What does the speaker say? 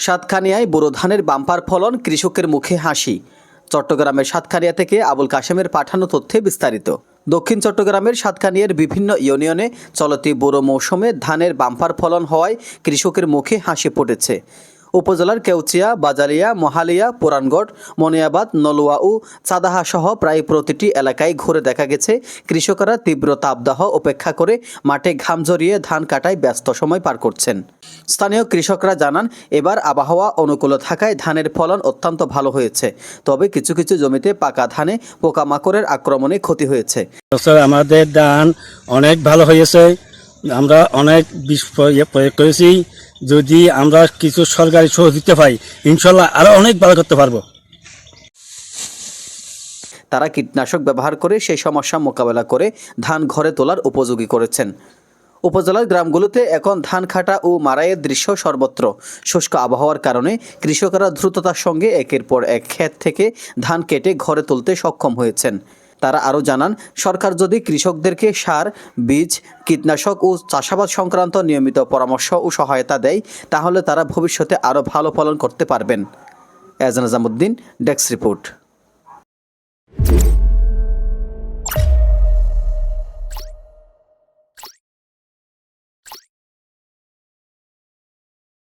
সাতকানিয়ায় বোরো ধানের বাম্পার ফলন, কৃষকের মুখে হাসি। চট্টগ্রামের সাতকানিয়া থেকে আবুল কাশেমের পাঠানো তথ্যে বিস্তারিত। দক্ষিণ চট্টগ্রামের সাতকানিয়ার বিভিন্ন ইউনিয়নে চলতি বোরো মৌসুমে ধানের বাম্পার ফলন হওয়ায় কৃষকের মুখে হাসি ফুটেছে। উপজেলার কেউচিয়া, বাজারিয়া, মহালিয়া, পুরানগড়, মনিয়াবাদ, নলুয়া ও চাঁদাহা সহ প্রায় প্রতিটি এলাকায় ঘুরে দেখা গেছে কৃষকরা তীব্র তাপদাহ উপেক্ষা করে মাঠে ঘাম ঝরিয়ে ধান কাটায় ব্যস্ত সময় পার করছেন। স্থানীয় কৃষকরা জানান, এবার আবহাওয়া অনুকূল থাকায় ধানের ফলন অত্যন্ত ভালো হয়েছে। তবে কিছু কিছু জমিতে পাকা ধানে পোকামাকড়ের আক্রমণে ক্ষতি হয়েছে। আমাদের ধান অনেক ভালো হয়েছে, আমরা অনেক বিষ প্রয়োগ করেছি। যদি আমরা কিছু সরকারি সহযোগিতা পাই, ইনশাল্লাহ আরো অনেক ভালো করতে পারবো। তারা কীটনাশক ব্যবহার করে সেই সমস্যা মোকাবেলা করে ধান ঘরে তোলার উপযোগী করেছেন। উপজেলার গ্রামগুলোতে এখন ধান কাটা ও মাড়াইয়ের দৃশ্য সর্বত্র। শুষ্ক আবহাওয়ার কারণে কৃষকেরা দ্রুততার সঙ্গে একের পর এক ক্ষেত থেকে ধান কেটে ঘরে তুলতে সক্ষম হয়েছেন। তারা আরও জানান, সরকার যদি কৃষকদেরকে সার, বীজ, কীটনাশক ও চাষাবাদ সংক্রান্ত নিয়মিত পরামর্শ ও সহায়তা দেয়, তাহলে তারা ভবিষ্যতে আরও ভালো ফলন করতে পারবেন। এজান আজমউদ্দিন, ডেস্ক রিপোর্ট।